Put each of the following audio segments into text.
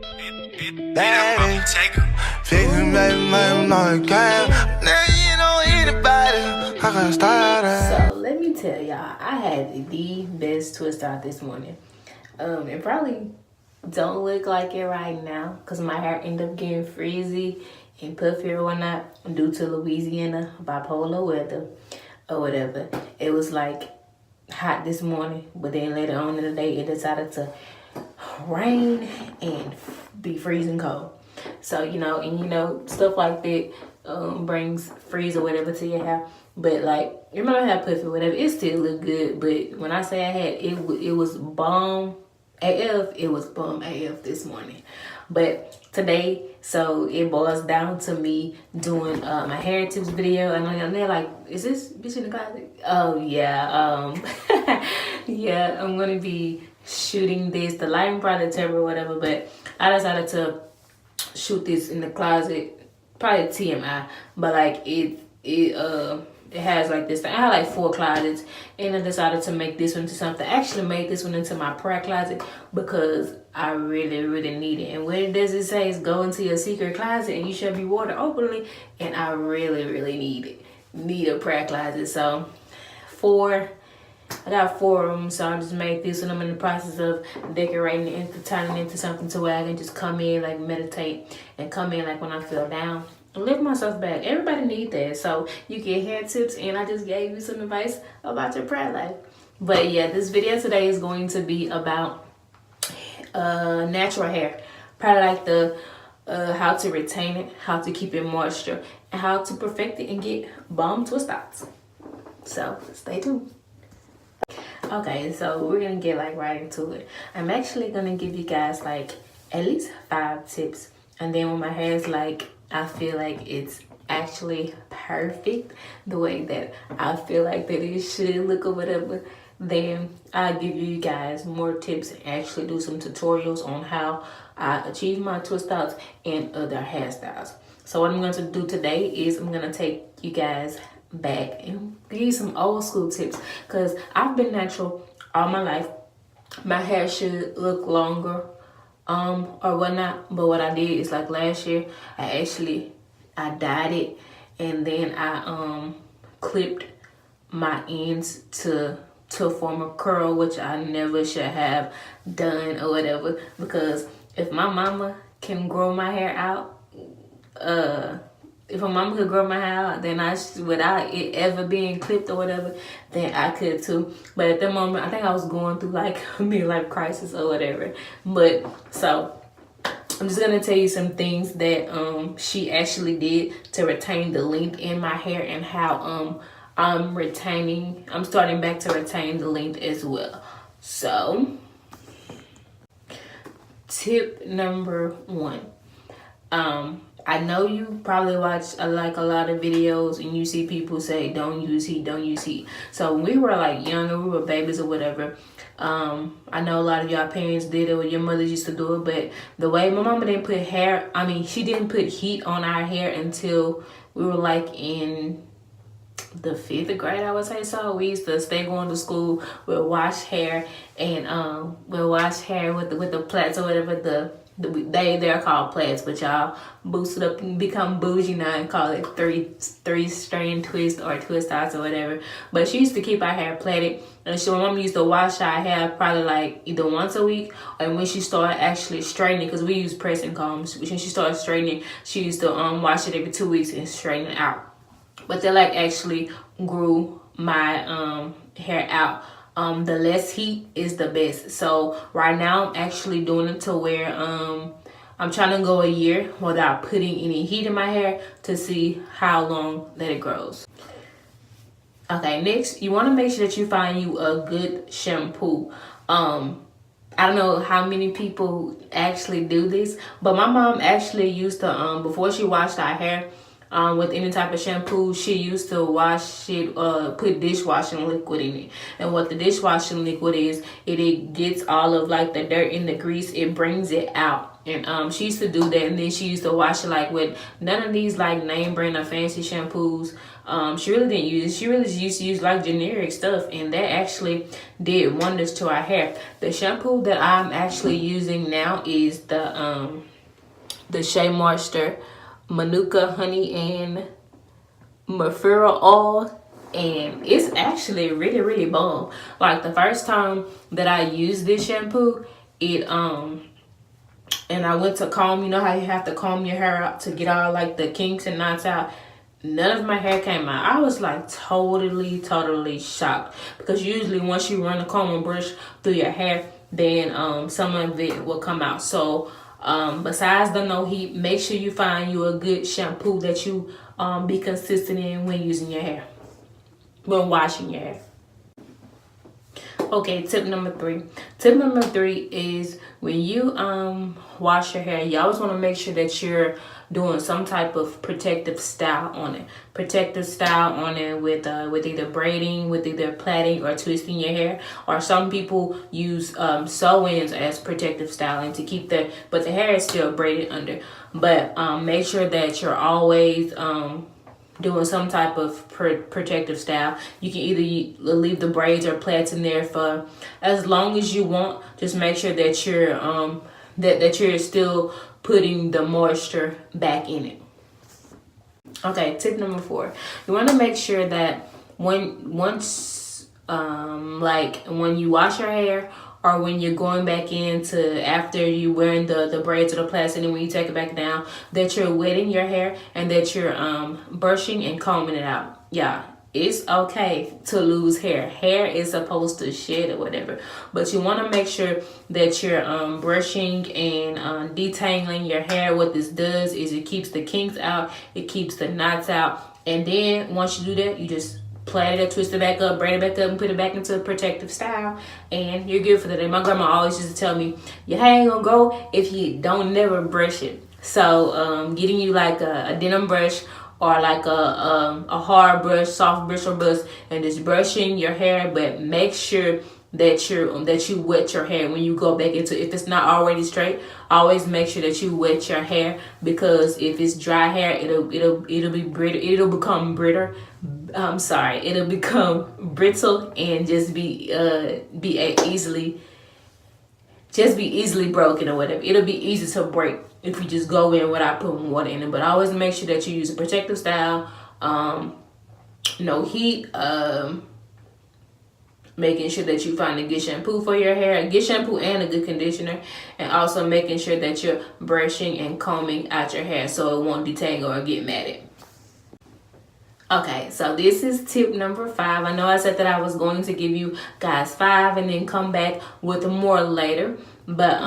Baby, fixin' baby, man, no game. Now you know anybody, I can start it. So let me tell y'all, I had the best twist out this morning. It probably don't look like it right now because my hair ended up getting frizzy and puffy or whatnot due to Louisiana bipolar weather or whatever. It was like hot this morning, but then later on in the day it decided to rain and be freezing cold. So stuff like that brings freeze or whatever to your hair. But like, remember I had puffy or whatever, it still look good. But when I say I had it was bomb AF. It was bomb AF this morning. But today, so it boils down to me doing my hair tips video, and they're like, "Is this bitch in the closet?" Oh yeah, yeah. I'm gonna be shooting this. The lighting probably terrible or whatever, but I decided to shoot this in the closet. Probably TMI, but like it has like this thing. I had like 4 closets, and I decided to make this one into something. I actually made this one into my prayer closet because I really, really need it. And where does it say? It's go into your secret closet and you shall be watered openly. And I really, really need it. Need a prayer closet. So I got 4 of them, so I just made this, and I'm in the process of decorating it and turning it into something to where I can just come in, like meditate, and come in like when I feel down. Lift myself back. Everybody need that. So you get hair tips, and I just gave you some advice about your prayer life. But yeah, this video today is going to be about natural hair. Probably like the how to retain it, how to keep it moisture, and how to perfect it and get bomb twist outs. So stay tuned. Okay, so we're gonna get like right into it. I'm actually gonna give you guys like at least 5 tips, and then when my hair is like, I feel like it's actually perfect the way that I feel like that it should look or whatever, then I'll give you guys more tips and actually do some tutorials on how I achieve my twist outs and other hairstyles. So what I'm going to do today is I'm going to take you guys back and give you some old school tips, because I've been natural all my life. My hair should look longer or whatnot, but what I did is like last year I dyed it, and then I clipped my ends to form a curl, which I never should have done or whatever, because if my mama can grow my hair out, if a mama could grow my hair out, then without it ever being clipped or whatever, then I could too. But at the moment, I think I was going through like a midlife crisis or whatever. But so I'm just gonna tell you some things that she actually did to retain the length in my hair, and how I'm starting back to retain the length as well. So tip number 1. I know you probably watch like a lot of videos and you see people say don't use heat, don't use heat. So when we were like younger, we were babies or whatever, I know a lot of y'all parents did it, or your mothers used to do it, but the way my mama didn't put she didn't put heat on our hair until we were like in the 5th grade, I would say. So we used to stay going to school, we'll wash hair, and we'll wash hair with the plaits or whatever. They're called plaits, but y'all boost it up and become bougie now and call it three strand twist or twist outs or whatever. But she used to keep our hair plaited, and my mom used to wash our hair probably like either once a week, or when she started actually straightening, because we use pressing combs. When she started straightening, she used to wash it every 2 weeks and straighten it out. But they like actually grew my hair out. The less heat is the best. So right now I'm actually doing it to where I'm trying to go a year without putting any heat in my hair to see how long that it grows. Okay, next you want to make sure that you find you a good shampoo. I don't know how many people actually do this, but my mom actually used to before she washed our hair, with any type of shampoo, she used to wash it, put dishwashing liquid in it. And what the dishwashing liquid is, it gets all of like the dirt and the grease, it brings it out. And she used to do that, and then she used to wash it like with none of these like name brand or fancy shampoos. She really didn't use it. She really used to use like generic stuff, and that actually did wonders to our hair. The shampoo that I'm actually using now is the Shea Moisture Manuka Honey and Mafura Oil, and it's actually really, really bomb. Like the first time that I used this shampoo, it and I went to comb, you know how you have to comb your hair out to get all like the kinks and knots out. None of my hair came out. I was like totally shocked, because usually once you run a comb and brush through your hair, then some of it will come out. So besides the no heat, make sure you find you a good shampoo that you be consistent in when using your hair, when washing your hair. Okay, tip number 3. Tip number 3 is when you wash your hair, you always want to make sure that you're doing some type of protective style on it. Protective style on it with either braiding, with either plaiting or twisting your hair. Or some people use sew-ins as protective styling to keep but the hair is still braided under. But make sure that you're always doing some type of protective style. You can either leave the braids or plaits in there for as long as you want. Just make sure that you're that you're still putting the moisture back in it. Okay, tip number 4. You want to make sure that once when you wash your hair, or when you're going back into after you wearing the braids or the plaits, and then when you take it back down, that you're wetting your hair and that you're brushing and combing it out. Yeah, it's okay to lose hair. Hair is supposed to shed or whatever, but you want to make sure that you're brushing and detangling your hair. What this does is it keeps the kinks out, it keeps the knots out, and then once you do that, you just plait it up, twist it back up, braid it back up, and put it back into a protective style, and you're good for the day. My grandma always used to tell me, your hair ain't gonna go if you don't never brush it. So getting you like a denim brush, or like a hard brush, soft bristle brush, and just brushing your hair, but make sure that you wet your hair when you go back into, if it's not already straight, always make sure that you wet your hair, because if it's dry hair, it'll be brittle, it'll become brittle. It'll become brittle and just be easily broken or whatever. It'll be easy to break if you just go in without putting water in it. But always make sure that you use a protective style, no heat, making sure that you find a good shampoo for your hair, a good shampoo and a good conditioner, and also making sure that you're brushing and combing out your hair so it won't detangle or get matted. Okay, so this is tip number 5. I know I said that I was going to give you guys 5 and then come back with more later, but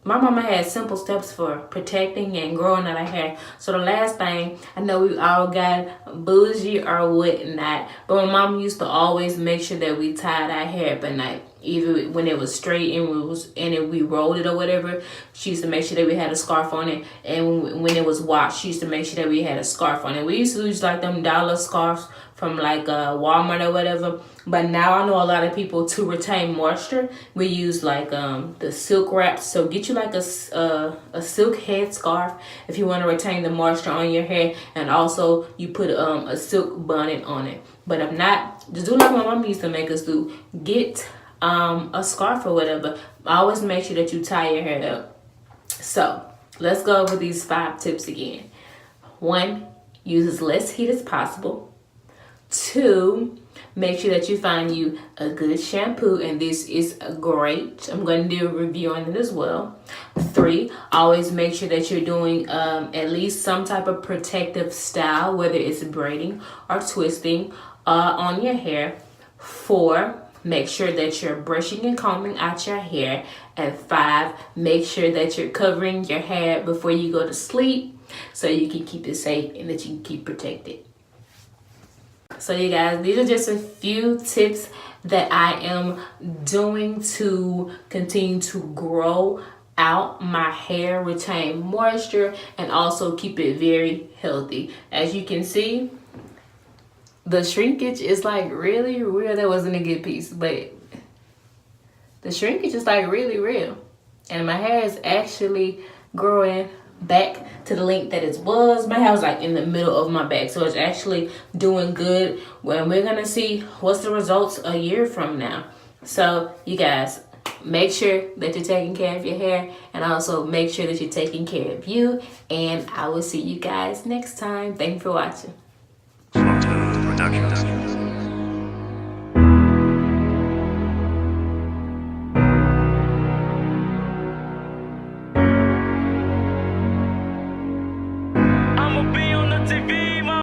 my mama had simple steps for protecting and growing out our hair. So the last thing, I know we all got bougie or whatnot, but my mom used to always make sure that we tied our hair up at night. Even when it was straight and if we rolled it or whatever, she used to make sure that we had a scarf on it. And when it was washed, she used to make sure that we had a scarf on it. We used to use like them dollar scarves from like Walmart or whatever. But now I know a lot of people, to retain moisture, we use like the silk wraps. So get you like a silk head scarf if you want to retain the moisture on your hair, and also you put a silk bonnet on it. But if not, just do like my mom used to make us do. Get a scarf or whatever. Always make sure that you tie your hair up. So let's go over these 5 tips again. 1, use as less heat as possible. 2, make sure that you find you a good shampoo, and this is great. I'm going to do a review on it as well. 3, always make sure that you're doing at least some type of protective style, whether it's braiding or twisting on your hair. 4, make sure that you're brushing and combing out your hair. And 5, make sure that you're covering your hair before you go to sleep so you can keep it safe and that you can keep protected. So you guys, these are just a few tips that I am doing to continue to grow out my hair, retain moisture, and also keep it very healthy. As you can see, the shrinkage is like really real. That wasn't a good piece, but the shrinkage is like really real. And my hair is actually growing back to the length that it was. My hair was like in the middle of my back, so it's actually doing good. When we're gonna see what's the results a year from now. So you guys, make sure that you're taking care of your hair, and also make sure that you're taking care of you. And I will see you guys next time. Thank you for watching. Production.